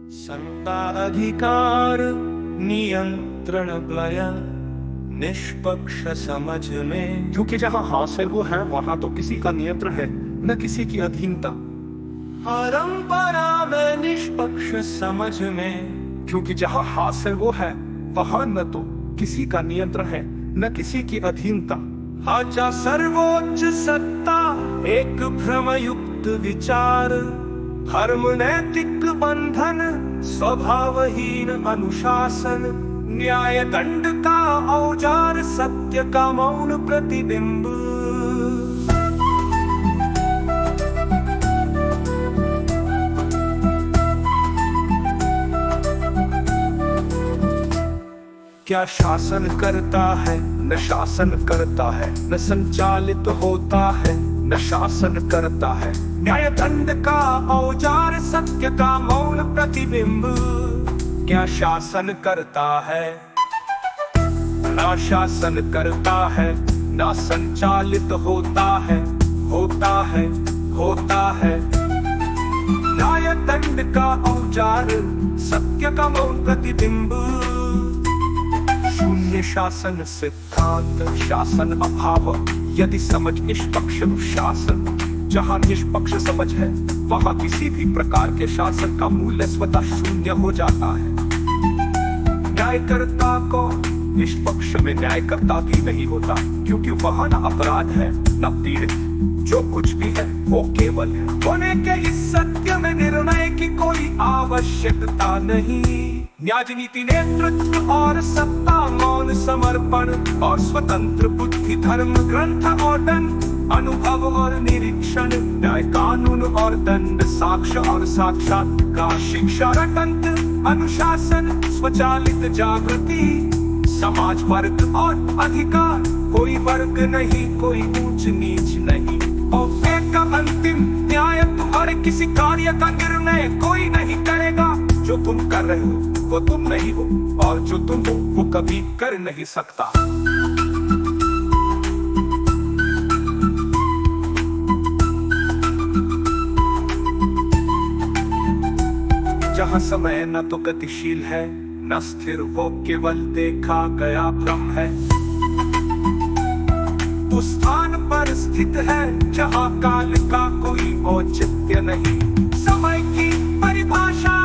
सत्ता अधिकार नियंत्रण प्लय निष्पक्ष समझ में, क्योंकि जहाँ हासिल वो है वहाँ तो किसी का नियंत्रण है न किसी की अधीनता। परंपरा में निष्पक्ष समझ में, क्योंकि जहाँ हासिल वो है वहाँ न तो किसी का नियंत्रण है न किसी की अधीनता। आचा सर्वोच्च सत्ता एक भ्रमयुक्त विचार, धर्म नैतिक बंधन स्वभावहीन अनुशासन, न्याय दंड का औजार सत्य का मौन प्रतिबिंब। क्या शासन करता है न शासन करता है, न संचालित होता है न शासन करता है, न्याय दंड का औजार सत्य का मौन प्रतिबिंब। क्या शासन करता है ना शासन करता है, ना संचालित होता है, होता है, होता है। न्याय दंड का औजार सत्य का मौन प्रतिबिंब। शून्य शासन सिद्धांत शासन अभाव, यदि समझ निष्पक्ष शासन। जहाँ निष्पक्ष समझ है वहाँ किसी भी प्रकार के शासन का मूल्य स्वतः शून्य हो जाता है। न्यायकर्ता को निष्पक्ष में न्यायकर्ता भी नहीं होता, क्योंकि वहाँ न अपराध है न पीड़ित। जो कुछ भी है वो केवल है। होने के इस सत्य में निर्णय की कोई आवश्यकता नहीं। न्याय नेतृत्व और सत्ता मौन समर्पण और स्वतंत्र बुद्धि, धर्म ग्रंथ और दंड, अनुभव और निरीक्षण, न्याय कानून और दंड, साक्ष्य और साक्षात्कार, शिक्षा रटंत्र, अनुशासन, स्वचालित जागृति, समाज वर्ग और अधिकार। कोई वर्ग नहीं, कोई ऊंच नीच नहीं, और एक अंतिम न्याय तुम्हारे किसी कार्य का निर्णय कोई नहीं करेगा। जो तुम कर रहे हो वो तुम नहीं हो, और जो तुम हो वो कभी कर नहीं सकता। जहाँ समय न तो गतिशील है न स्थिर, वो केवल देखा गया भ्रम है। उस स्थान पर स्थित है जहाँ काल का कोई औचित्य नहीं। समय की परिभाषा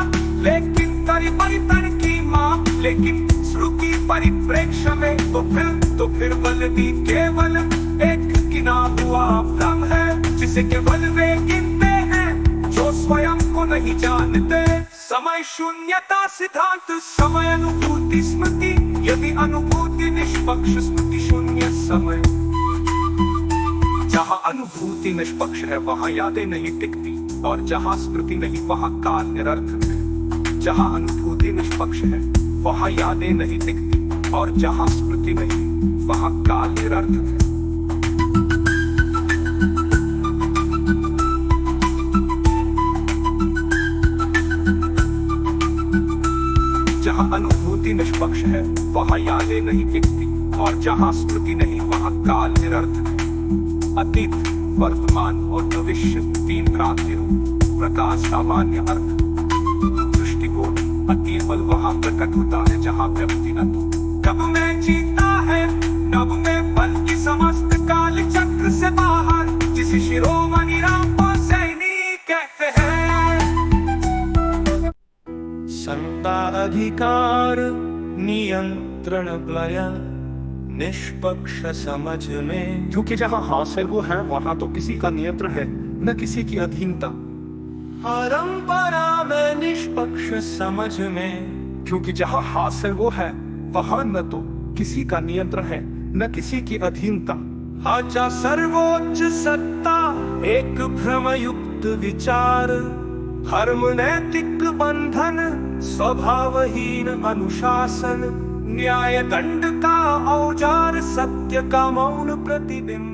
लेकिन परिवर्तन की माप, लेकिन श्रुति परिप्रेक्ष्य में तो फिर बलती केवल एक गिना हुआ भ्रम है, जिसे केवल वे गिनते हैं जो स्वयं को नहीं जानते। समय शून्यता सिद्धांत, समय अनुभूति स्मृति, यदि अनुभूति निष्पक्ष स्मृति शून्य समय। जहाँ अनुभूति निष्पक्ष है वहाँ यादें नहीं टिकती, और जहाँ स्मृति नहीं वहाँ काल निरर्थक है। जहाँ अनुभूति निष्पक्ष है वहाँ यादें नहीं टिकती, और जहाँ स्मृति नहीं वहाँ काल निरर्थक है। जहाँ अनुभूति निष्पक्ष है वहाँ यादें नहीं टिकती, और जहाँ स्मृति नहीं वहाँ काल निरर्थक है। अतीत, वर्तमान और भविष्य तीन क्रांतियों प्रकाश सामान्य अर्थ। दृष्टिकोण केवल वहाँ प्रकट होता है जहाँ व्यक्ति न तो कब में जीता है नब में, बल्कि समस्त काल चक्र से बाहर, जिसे शिरोमणि रामपाल सैनी कहते हैं। सत्ता अधिकार नियंत्रण प्लय निष्पक्ष समझ में, क्योंकि जहाँ हासिल वो है वहाँ तो किसी का नियंत्रण है न किसी की अधीनता। परंपरा में निष्पक्ष समझ में, क्योंकि जहाँ हासिल वो है वहाँ न तो किसी का नियंत्रण है न किसी की अधीनता। आचा सर्वोच्च सत्ता एक भ्रमयुक्त विचार, धर्म नैतिक बंधन स्वभावहीन अनुशासन, न्याय दंड का औजार सत्य का मौन प्रतिबिंब।